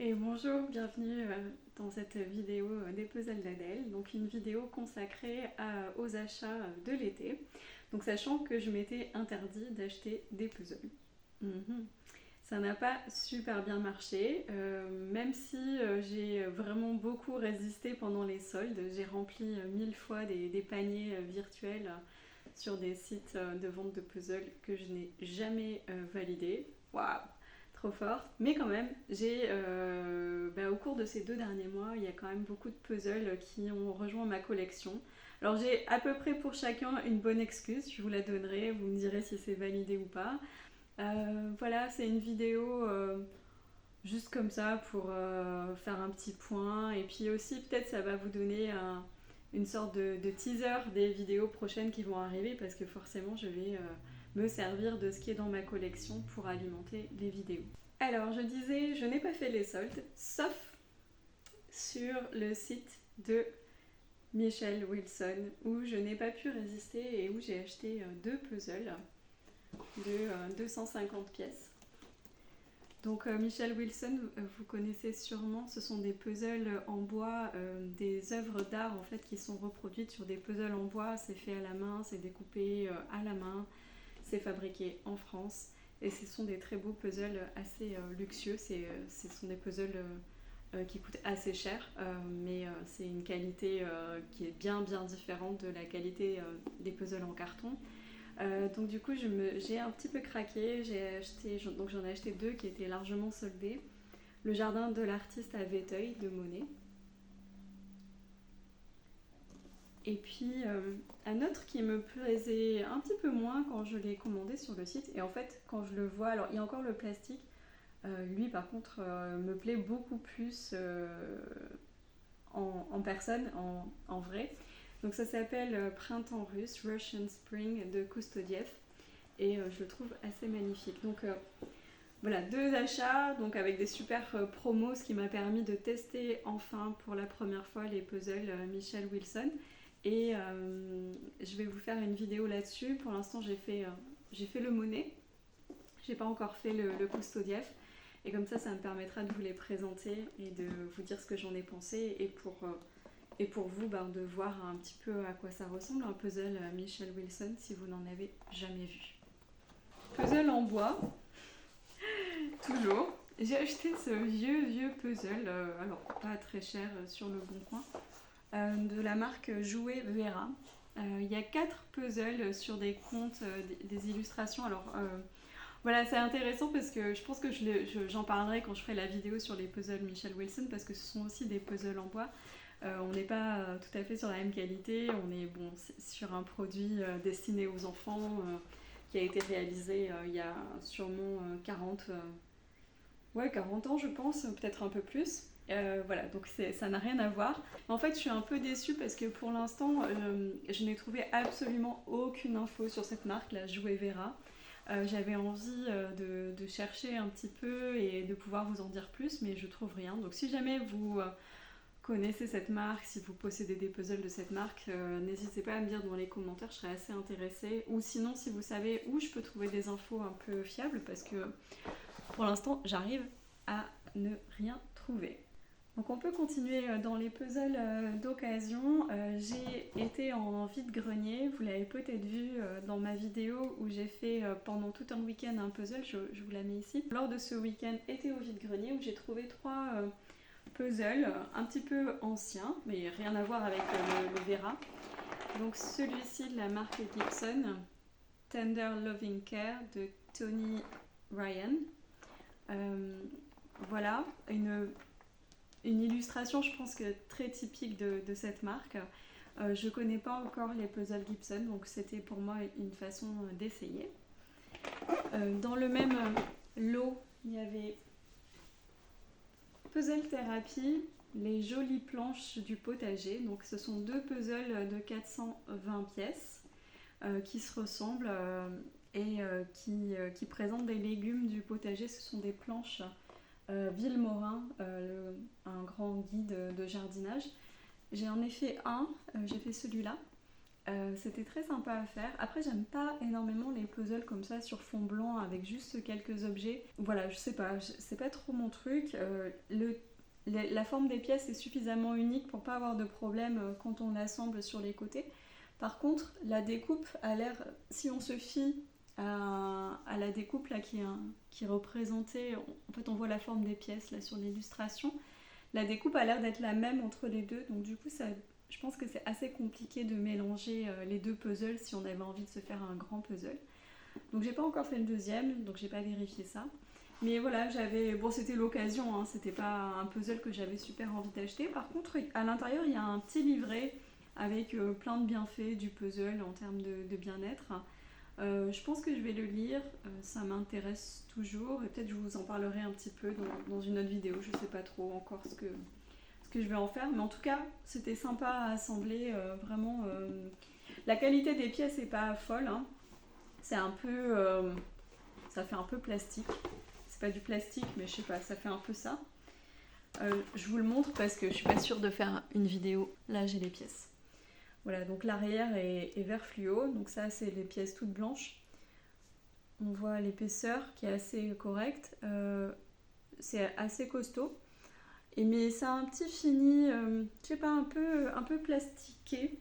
Et bonjour, bienvenue dans cette vidéo des puzzles d'Adèle, donc une vidéo consacrée aux achats de l'été. Donc sachant que je m'étais interdit d'acheter des puzzles. Mhm. Ça n'a pas super bien marché, même si j'ai vraiment beaucoup résisté pendant les soldes. J'ai rempli 1000 fois des paniers virtuels sur des sites de vente de puzzles que je n'ai jamais validés. Waouh, trop fort. Mais quand même, au cours de ces 2 derniers mois, il y a quand même beaucoup de puzzles qui ont rejoint ma collection. Alors j'ai à peu près pour chacun une bonne excuse, je vous la donnerai, vous me direz si c'est validé ou pas. Voilà, c'est une vidéo juste comme ça pour faire un petit point. Et puis aussi, peut-être ça va vous donner une sorte de teaser des vidéos prochaines qui vont arriver parce que forcément, je vais me servir de ce qui est dans ma collection pour alimenter les vidéos. Alors, je disais, je n'ai pas fait les soldes, sauf sur le site de Michelle Wilson, où je n'ai pas pu résister et où j'ai acheté deux puzzles de 250 pièces. Donc Michelle Wilson, vous connaissez sûrement, ce sont des puzzles en bois, des œuvres d'art en fait qui sont reproduites sur des puzzles en bois. C'est fait à la main, c'est découpé à la main, c'est fabriqué en France et ce sont des très beaux puzzles assez luxueux. Ce sont des puzzles qui coûtent assez cher, mais c'est une qualité qui est bien différente de la qualité des puzzles en carton. Donc du coup, j'ai un petit peu craqué. Donc j'en ai acheté deux qui étaient largement soldés. Le jardin de l'artiste à Véteuil de Monet. Et puis un autre qui me plaisait un petit peu moins quand je l'ai commandé sur le site. Et en fait, quand je le vois, alors il y a encore le plastique. Lui, par contre, me plaît beaucoup plus en personne, en vrai. Donc ça s'appelle Printemps russe, Russian Spring de Kustodiev. Et je le trouve assez magnifique. Donc voilà, deux achats donc avec des super promos, ce qui m'a permis de tester enfin pour la première fois les puzzles Michelle Wilson. Et je vais vous faire une vidéo là-dessus. Pour l'instant, j'ai fait le Monet. J'ai pas encore fait le Kustodiev. Et comme ça me permettra de vous les présenter et de vous dire ce que j'en ai pensé. Et pour vous, de voir un petit peu à quoi ça ressemble un puzzle Michelle Wilson si vous n'en avez jamais vu. Puzzle en bois, toujours. J'ai acheté ce vieux puzzle, alors pas très cher sur le bon coin, de la marque Jouet Vera. Il y a 4 puzzles sur des comptes, des illustrations. Alors voilà, c'est intéressant parce que je pense que j'en parlerai quand je ferai la vidéo sur les puzzles Michelle Wilson parce que ce sont aussi des puzzles en bois. On n'est pas tout à fait sur la même qualité, on est sur un produit destiné aux enfants qui a été réalisé il y a sûrement 40 ans je pense, peut-être un peu plus. Voilà, donc ça n'a rien à voir. Mais en fait, je suis un peu déçue parce que pour l'instant, je n'ai trouvé absolument aucune info sur cette marque, la Jouet Vera. J'avais envie de chercher un petit peu et de pouvoir vous en dire plus, mais je trouve rien. Donc si jamais vous connaissez cette marque, si vous possédez des puzzles de cette marque, n'hésitez pas à me dire dans les commentaires, je serais assez intéressée. Ou sinon, si vous savez où je peux trouver des infos un peu fiables, parce que pour l'instant, j'arrive à ne rien trouver. Donc on peut continuer dans les puzzles d'occasion. J'ai été en vide-grenier, vous l'avez peut-être vu dans ma vidéo où j'ai fait pendant tout un week-end un puzzle, je vous la mets ici. Lors de ce week-end été au vide-grenier où j'ai trouvé 3 puzzles un petit peu anciens, mais rien à voir avec le Vera. Donc celui-ci de la marque Gibson, Tender Loving Care de Tony Ryan. Voilà, une illustration, je pense que très typique de cette marque. Je connais pas encore les puzzles Gibson, donc c'était pour moi une façon d'essayer. Dans le même lot, il y avait Puzzle Thérapie, les jolies planches du potager. Donc ce sont 2 puzzles de 420 pièces qui se ressemblent et qui présentent des légumes du potager. Ce sont des planches Villemorin, un grand guide de jardinage. J'ai en effet j'ai fait celui-là. C'était très sympa à faire. Après, j'aime pas énormément les puzzles comme ça sur fond blanc avec juste quelques objets. Voilà, je sais pas, c'est pas trop mon truc. La forme des pièces est suffisamment unique pour pas avoir de problème quand on l'assemble sur les côtés. Par contre, la découpe a l'air, si on se fie à la découpe là qui est représentée, en fait on voit la forme des pièces là sur l'illustration, la découpe a l'air d'être la même entre les deux, donc du coup je pense que c'est assez compliqué de mélanger les deux puzzles si on avait envie de se faire un grand puzzle. Donc j'ai pas encore fait le deuxième, donc j'ai pas vérifié ça. Mais voilà, c'était l'occasion, hein, c'était pas un puzzle que j'avais super envie d'acheter. Par contre, à l'intérieur, il y a un petit livret avec plein de bienfaits du puzzle en termes de bien-être. Je pense que je vais le lire, ça m'intéresse toujours, et peut-être je vous en parlerai un petit peu dans une autre vidéo, je sais pas trop encore ce que je vais en faire, mais en tout cas, c'était sympa à assembler, vraiment. La qualité des pièces est pas folle, hein. C'est un peu... ça fait un peu plastique. C'est pas du plastique, mais je sais pas, ça fait un peu ça. Je vous le montre parce que je suis pas sûre de faire une vidéo. Là, j'ai les pièces. Voilà, donc l'arrière est vert fluo, donc ça, c'est les pièces toutes blanches. On voit l'épaisseur qui est assez correcte. C'est assez costaud. Mais ça a un petit fini, je sais pas, un peu plastiqué.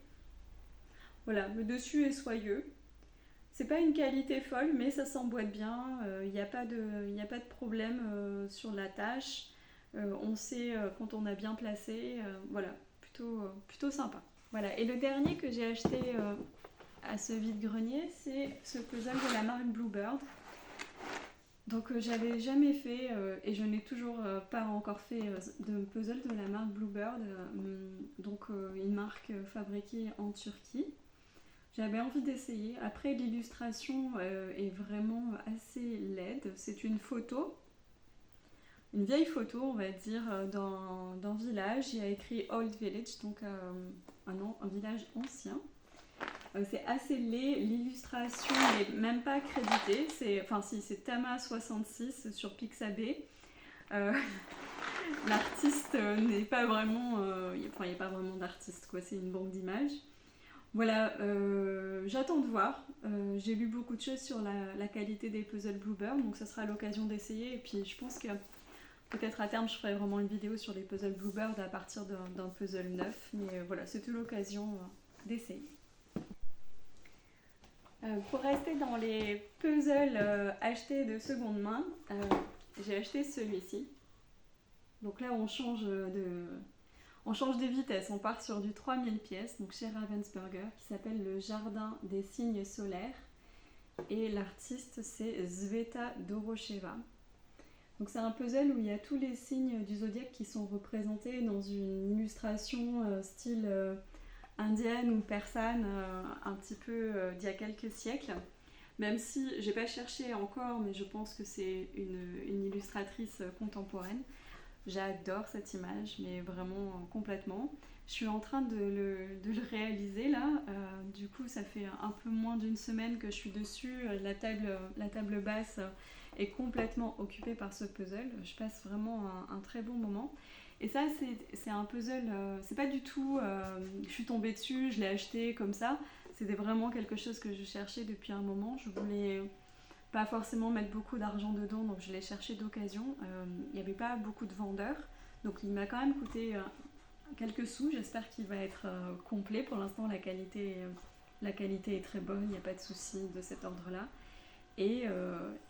Voilà, le dessus est soyeux. C'est pas une qualité folle, mais ça s'emboîte bien. Il n'y a pas de problème sur la tâche. On sait quand on a bien placé. Voilà, plutôt sympa. Voilà, et le dernier que j'ai acheté à ce vide-grenier, c'est ce puzzle de la marque Bluebird. Donc j'avais jamais fait et je n'ai toujours pas encore fait de puzzle de la marque Bluebird, donc une marque fabriquée en Turquie. J'avais envie d'essayer. Après, l'illustration est vraiment assez laide. C'est une photo, une vieille photo, on va dire, d'un village. Il y a écrit Old Village, donc un village ancien. C'est assez laid, l'illustration n'est même pas créditée. C'est Tama66 sur Pixabay. L'artiste n'est pas vraiment... il n'y a pas vraiment d'artiste, quoi. C'est une banque d'images. Voilà, j'attends de voir. J'ai lu beaucoup de choses sur la qualité des puzzles Bluebird, donc ça sera l'occasion d'essayer. Et puis je pense que peut-être à terme je ferai vraiment une vidéo sur les puzzles Bluebird à partir d'un puzzle neuf. Mais voilà, c'était l'occasion d'essayer. Pour rester dans les puzzles achetés de seconde main, j'ai acheté celui-ci. Donc là on change de vitesse, on part sur du 3000 pièces, donc chez Ravensburger, qui s'appelle le Jardin des signes solaires. Et l'artiste, c'est Sveta Dorosheva. Donc c'est un puzzle où il y a tous les signes du zodiaque qui sont représentés dans une illustration style indienne ou persane, un petit peu d'il y a quelques siècles. Même si j'ai pas cherché encore, mais je pense que c'est une illustratrice contemporaine. J'adore cette image, mais vraiment complètement. Je suis en train de le réaliser là. Du coup, ça fait un peu moins d'une semaine que je suis dessus. La table basse est complètement occupée par ce puzzle. Je passe vraiment un très bon moment. Et ça, c'est un puzzle, c'est pas du tout... je suis tombée dessus, je l'ai acheté comme ça. C'était vraiment quelque chose que je cherchais depuis un moment. Je voulais... pas forcément mettre beaucoup d'argent dedans, donc je l'ai cherché d'occasion. Il n'y avait pas beaucoup de vendeurs, donc il m'a quand même coûté quelques sous. J'espère qu'il va être complet. Pour l'instant, la qualité est très bonne, il n'y a pas de souci de cet ordre-là. Et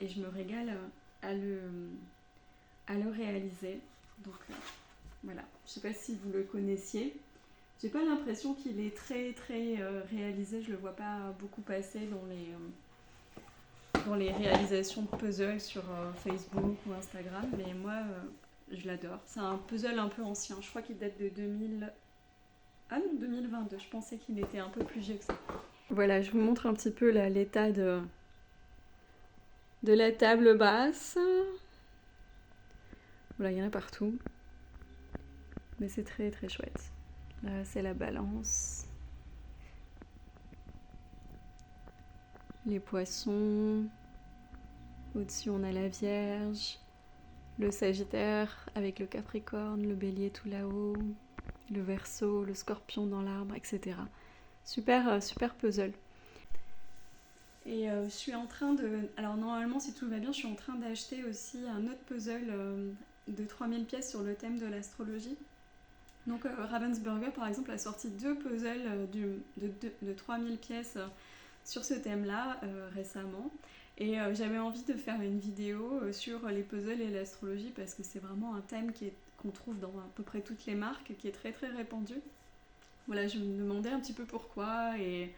je me régale à le réaliser. Donc voilà, je ne sais pas si vous le connaissiez. J'ai pas l'impression qu'il est très très réalisé, je le vois pas beaucoup passer dans les réalisations de puzzles sur Facebook ou Instagram, mais moi je l'adore. C'est un puzzle un peu ancien, je crois qu'il date de 2022, je pensais qu'il était un peu plus vieux que ça. Voilà, je vous montre un petit peu là, l'état de la table basse. Voilà, il y en a partout, mais c'est très très chouette. Là c'est la balance. Les poissons, au-dessus on a la Vierge, le Sagittaire avec le Capricorne, le Bélier tout là-haut, le Verseau, le Scorpion dans l'arbre, etc. super puzzle. Et je suis en train de... Alors normalement, si tout va bien, je suis en train d'acheter aussi un autre puzzle de 3000 pièces sur le thème de l'astrologie. Donc Ravensburger, par exemple, a sorti 2 puzzles de 3000 pièces sur ce thème-là récemment. Et j'avais envie de faire une vidéo sur les puzzles et l'astrologie parce que c'est vraiment un thème qu'on trouve dans à peu près toutes les marques, qui est très très répandu. Voilà, je me demandais un petit peu pourquoi et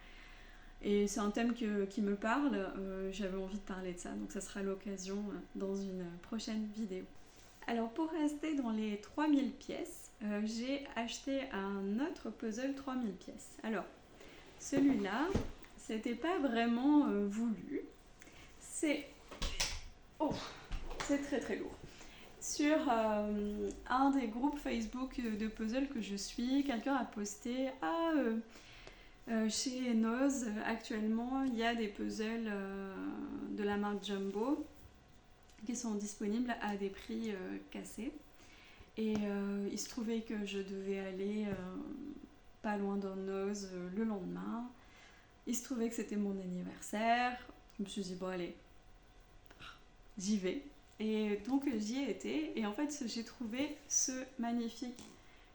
c'est un thème qui me parle, j'avais envie de parler de ça, donc ça sera l'occasion dans une prochaine vidéo. Alors pour rester dans les 3000 pièces, j'ai acheté un autre puzzle 3000 pièces. Alors celui-là, c'était pas vraiment voulu, c'est très très lourd. Sur un des groupes Facebook de puzzle que je suis, quelqu'un a posté chez Noz, actuellement, il y a des puzzles de la marque Jumbo qui sont disponibles à des prix cassés. Et il se trouvait que je devais aller pas loin d'un Noz le lendemain. Il se trouvait que c'était mon anniversaire. Je me suis dit, bon allez, j'y vais. Et donc j'y ai été. Et en fait, j'ai trouvé ce magnifique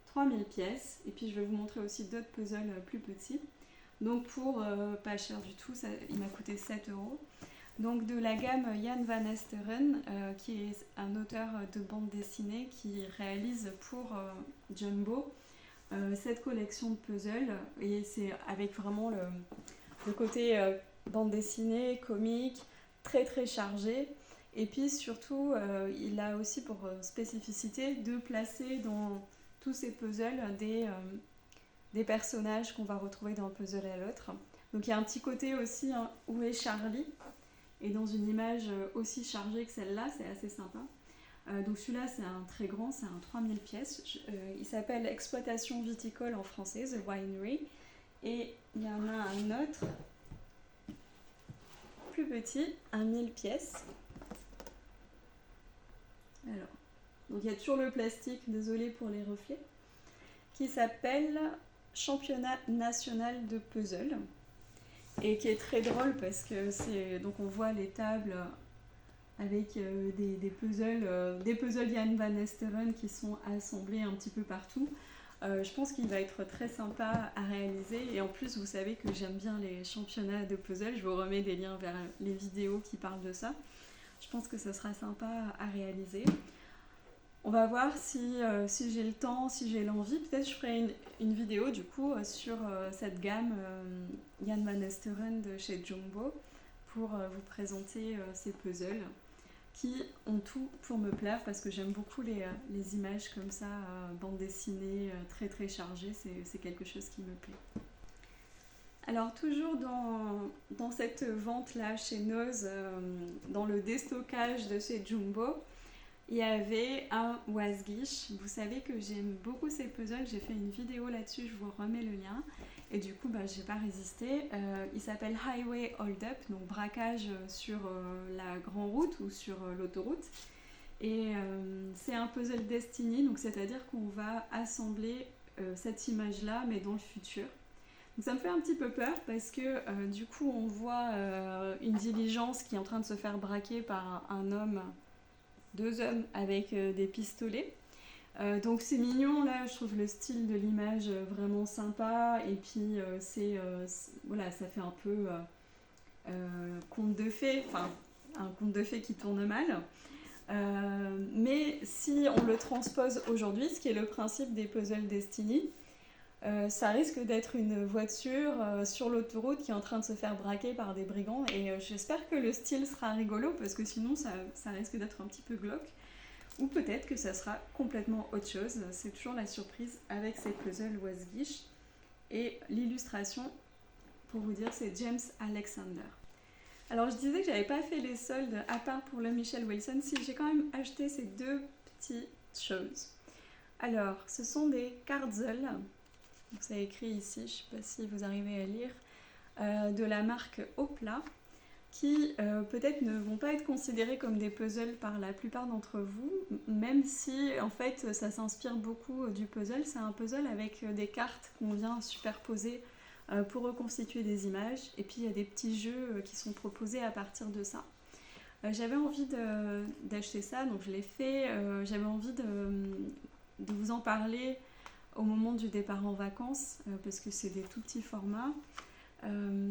3000 pièces. Et puis je vais vous montrer aussi d'autres puzzles plus petits. Donc pour pas cher du tout, il m'a coûté 7 €. Donc de la gamme Jan van Esteren, qui est un auteur de bande dessinée qui réalise pour Jumbo cette collection de puzzles. Et c'est avec vraiment le côté bande dessinée, comique, très très chargé. Et puis surtout, il a aussi pour spécificité de placer dans tous ces puzzles des personnages qu'on va retrouver d'un puzzle à l'autre. Donc il y a un petit côté aussi, hein, où est Charlie, et dans une image aussi chargée que celle-là, c'est assez sympa. Donc celui-là, c'est un très grand, c'est un 3000 pièces. Il s'appelle Exploitation viticole en français, The Winery. Et il y en a un autre, plus petit, un 1000 pièces. Alors, donc il y a toujours le plastique, désolé pour les reflets, qui s'appelle Championnat national de puzzle et qui est très drôle parce que donc on voit les tables avec des puzzles Jan van Esteren qui sont assemblés un petit peu partout. Je pense qu'il va être très sympa à réaliser et en plus vous savez que j'aime bien les championnats de puzzle, je vous remets des liens vers les vidéos qui parlent de ça. Je pense que ce sera sympa à réaliser. On va voir si j'ai le temps, si j'ai l'envie. Peut-être je ferai une vidéo du coup sur cette gamme Jan van Esteren de chez Jumbo pour vous présenter ces puzzles qui ont tout pour me plaire parce que j'aime beaucoup les images comme ça, bande dessinée très très chargée, c'est quelque chose qui me plaît. Alors toujours dans cette vente là chez Noz, dans le déstockage de chez Jumbo, il y avait un Wasgish. Vous savez que j'aime beaucoup ces puzzles, j'ai fait une vidéo là-dessus, je vous remets le lien. Et du coup, j'ai pas résisté. Il s'appelle Highway Hold Up, donc braquage sur la grande route ou sur l'autoroute. Et c'est un puzzle Destiny, donc c'est-à-dire qu'on va assembler cette image-là, mais dans le futur. Donc ça me fait un petit peu peur parce que du coup, on voit une diligence qui est en train de se faire braquer par un homme, 2 hommes avec des pistolets. Donc c'est mignon là, je trouve le style de l'image vraiment sympa et puis voilà, ça fait un peu conte de fées, enfin un conte de fées qui tourne mal. Mais si on le transpose aujourd'hui, ce qui est le principe des puzzles Destiny, ça risque d'être une voiture sur l'autoroute qui est en train de se faire braquer par des brigands et j'espère que le style sera rigolo parce que sinon ça risque d'être un petit peu glauque. Ou peut-être que ça sera complètement autre chose. C'est toujours la surprise avec ces puzzles Wasgish. Et l'illustration, pour vous dire, c'est James Alexander. Alors je disais que j'avais pas fait les soldes à part pour le Michelle Wilson. Si, j'ai quand même acheté ces 2 petites choses. Alors, ce sont des Kartzel. Donc c'est écrit ici, je ne sais pas si vous arrivez à lire, de la marque Opla, qui peut-être ne vont pas être considérés comme des puzzles par la plupart d'entre vous, même si en fait ça s'inspire beaucoup du puzzle. C'est un puzzle avec des cartes qu'on vient superposer pour reconstituer des images. Et puis il y a des petits jeux qui sont proposés à partir de ça. J'avais envie d'acheter ça, donc je l'ai fait. J'avais envie de vous en parler au moment du départ en vacances, parce que c'est des tout petits formats.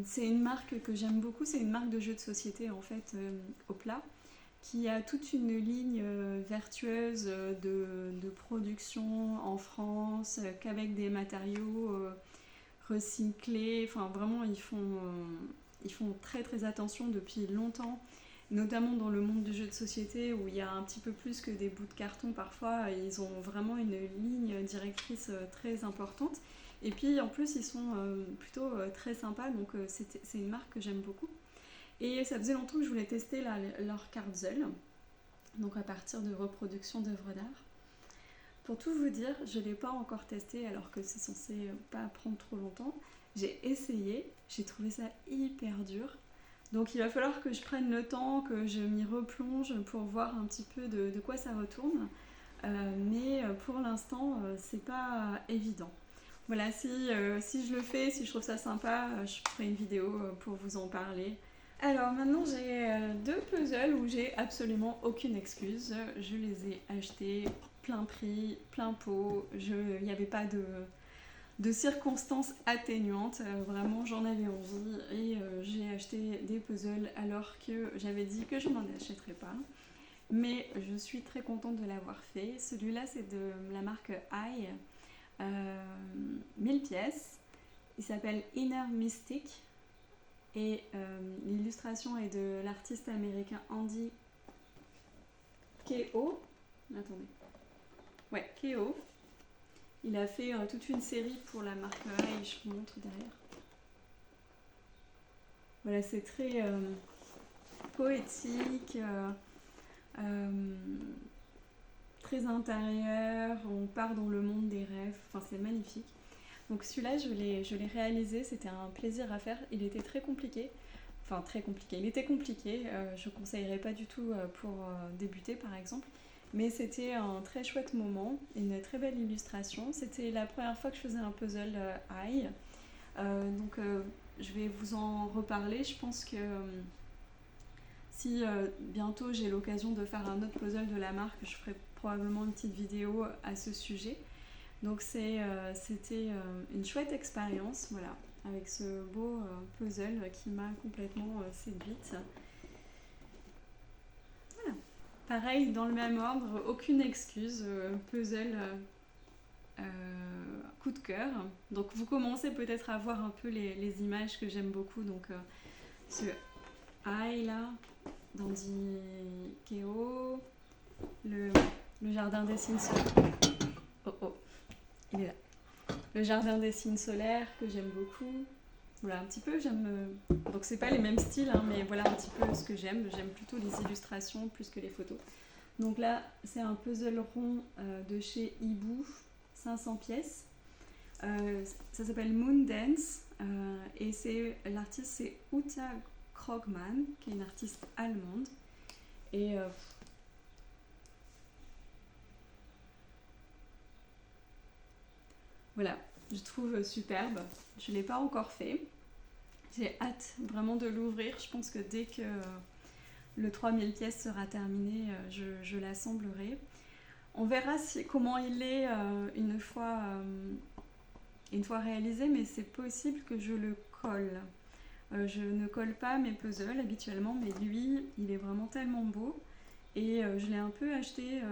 C'est une marque que j'aime beaucoup, c'est une marque de jeux de société en fait, Opla, qui a toute une ligne vertueuse de production en France, qu'avec des matériaux recyclés. Enfin, vraiment, ils font très très attention depuis longtemps, notamment dans le monde du jeu de société où il y a un petit peu plus que des bouts de carton parfois. Ils ont vraiment une ligne directrice très importante. Et puis en plus, ils sont plutôt très sympas, donc c'est une marque que j'aime beaucoup. Et ça faisait longtemps que je voulais tester leur Cardzell, donc à partir de reproductions d'œuvres d'art. Pour tout vous dire, je ne l'ai pas encore testé alors que c'est censé pas prendre trop longtemps. J'ai essayé, j'ai trouvé ça hyper dur. Donc il va falloir que je prenne le temps, que je m'y replonge pour voir un petit peu de quoi ça retourne. Mais pour l'instant, c'est pas évident. Voilà, si je le fais, si je trouve ça sympa, je ferai une vidéo pour vous en parler. Alors maintenant j'ai deux puzzles où j'ai absolument aucune excuse. Je les ai achetés plein prix, plein pot. Il n'y avait pas de circonstances atténuantes. Vraiment j'en avais envie et j'ai acheté des puzzles alors que j'avais dit que je n'en achèterais pas. Mais je suis très contente de l'avoir fait. Celui-là c'est de la marque AI. 1000 pièces. Il s'appelle Inner Mystic et l'illustration est de l'artiste américain Andy Ko. Attendez. Ouais, Ko. Il a fait toute une série pour la marque AI, je vous montre derrière. Voilà, c'est très poétique, très intérieur, on part dans le monde des rêves, enfin c'est magnifique. Donc celui-là je l'ai réalisé, c'était un plaisir à faire, il était très compliqué, il était compliqué, je ne conseillerais pas du tout pour débuter par exemple, mais c'était un très chouette moment, une très belle illustration, c'était la première fois que je faisais un puzzle AI, donc je vais vous en reparler, je pense que si bientôt j'ai l'occasion de faire un autre puzzle de la marque, je ferai probablement une petite vidéo à ce sujet. Donc c'était une chouette expérience, voilà, avec ce beau puzzle qui m'a complètement séduite. Voilà. Pareil, dans le même ordre, aucune excuse, puzzle coup de cœur. Donc vous commencez peut-être à voir un peu les images que j'aime beaucoup. Donc ce Aïe là, d'Andy Ko, le jardin des signes solaires. Oh, il est là. Le jardin des signes solaires que j'aime beaucoup. Voilà, un petit peu, j'aime. Donc, c'est pas les mêmes styles, hein, mais voilà un petit peu ce que j'aime. J'aime plutôt les illustrations plus que les photos. Donc là, c'est un puzzle rond de chez Hibou, 500 pièces. Ça s'appelle Moon Dance et l'artiste c'est Uta Krogman, qui est une artiste allemande. Et voilà, je trouve superbe. Je ne l'ai pas encore fait. J'ai hâte vraiment de l'ouvrir. Je pense que dès que le 3000 pièces sera terminé, je l'assemblerai. On verra comment il est une fois réalisé, mais c'est possible que je le colle. Je ne colle pas mes puzzles habituellement, mais lui, il est vraiment tellement beau. Et je l'ai un peu acheté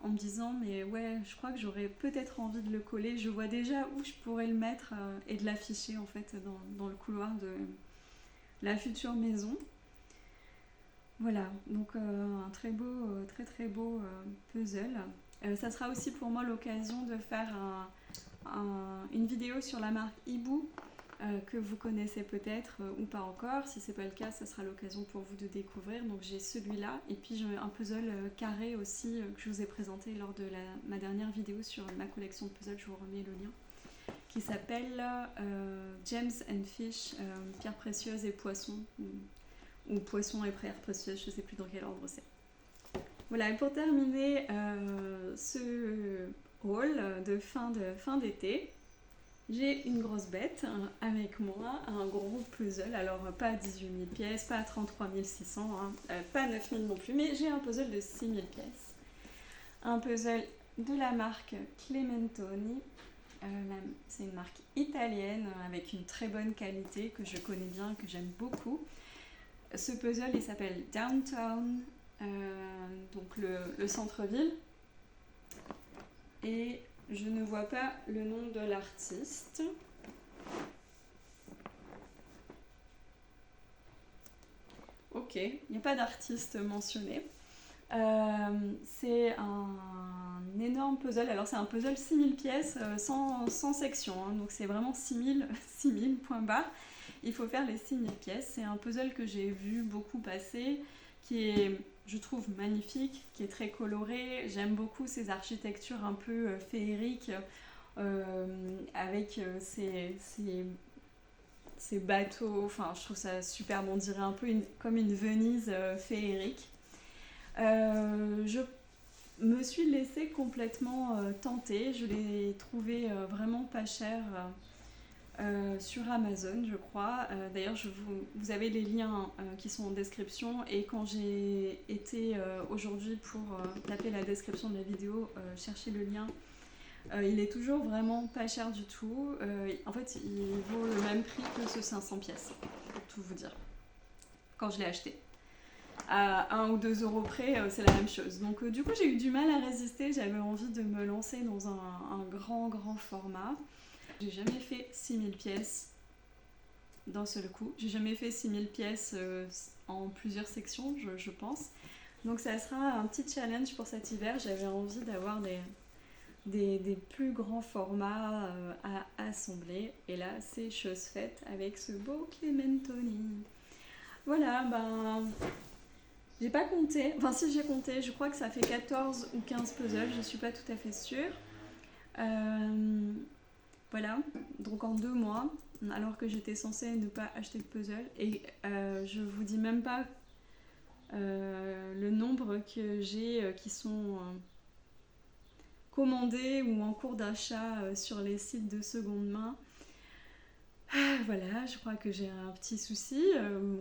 en me disant, mais ouais, je crois que j'aurais peut-être envie de le coller. Je vois déjà où je pourrais le mettre et de l'afficher en fait dans le couloir de la future maison. Voilà, donc un très beau puzzle. Ça sera aussi pour moi l'occasion de faire une vidéo sur la marque Hibou que vous connaissez peut-être ou pas encore. Si c'est pas le cas, ça sera l'occasion pour vous de découvrir. Donc j'ai celui-là et puis j'ai un puzzle carré aussi que je vous ai présenté lors de ma dernière vidéo sur ma collection de puzzles. Je vous remets le lien, qui s'appelle Gems and Fish, pierres précieuses et poissons, ou poissons et pierres précieuses, je sais plus dans quel ordre c'est. Voilà, et pour terminer ce haul de fin d'été, j'ai une grosse bête avec moi, un gros puzzle, alors pas 18 000 pièces, pas 33 600, pas 9 000 non plus, mais j'ai un puzzle de 6 000 pièces. Un puzzle de la marque Clementoni, c'est une marque italienne avec une très bonne qualité que je connais bien, que j'aime beaucoup. Ce puzzle il s'appelle Downtown, donc le centre-ville, et je ne vois pas le nom de l'artiste. Ok, il n'y a pas d'artiste mentionné. C'est un énorme puzzle. Alors c'est un puzzle 6000 pièces sans section, hein. Donc c'est vraiment 6000 point barre. Il faut faire les 6000 pièces. C'est un puzzle que j'ai vu beaucoup passer, qui est, je trouve, magnifique, qui est très coloré. J'aime beaucoup ces architectures un peu féeriques, avec ces bateaux. Enfin, je trouve ça superbe. On dirait un peu comme une Venise féerique. Je me suis laissée complètement tenter. Je l'ai trouvé vraiment pas cher sur Amazon, je crois. D'ailleurs, vous avez les liens qui sont en description. Et quand j'ai été aujourd'hui pour taper la description de la vidéo, chercher le lien, il est toujours vraiment pas cher du tout. En fait, il vaut le même prix que ce 500 pièces, pour tout vous dire, quand je l'ai acheté. À 1 ou 2 euros près, c'est la même chose. Donc du coup, j'ai eu du mal à résister. J'avais envie de me lancer dans un grand format. J'ai jamais fait 6000 pièces d'un seul coup. J'ai jamais fait 6000 pièces en plusieurs sections, je pense. Donc ça sera un petit challenge pour cet hiver. J'avais envie d'avoir des plus grands formats à assembler. Et là, c'est chose faite avec ce beau Clementoni. Voilà, j'ai pas compté, enfin si j'ai compté, je crois que ça fait 14 ou 15 puzzles, je suis pas tout à fait sûre. Voilà, donc en 2 mois, alors que j'étais censée ne pas acheter de puzzle, et je vous dis même pas le nombre que j'ai qui sont commandés ou en cours d'achat sur les sites de seconde main. Voilà, je crois que j'ai un petit souci,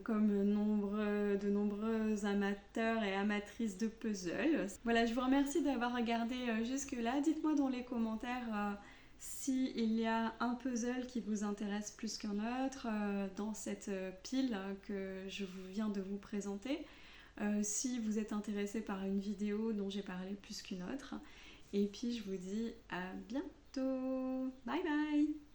comme de nombreux amateurs et amatrices de puzzles. Voilà, je vous remercie d'avoir regardé jusque-là. Dites-moi dans les commentaires s'il y a un puzzle qui vous intéresse plus qu'un autre dans cette pile que je viens de vous présenter. Si vous êtes intéressé par une vidéo dont j'ai parlé plus qu'une autre. Et puis je vous dis à bientôt. Bye bye.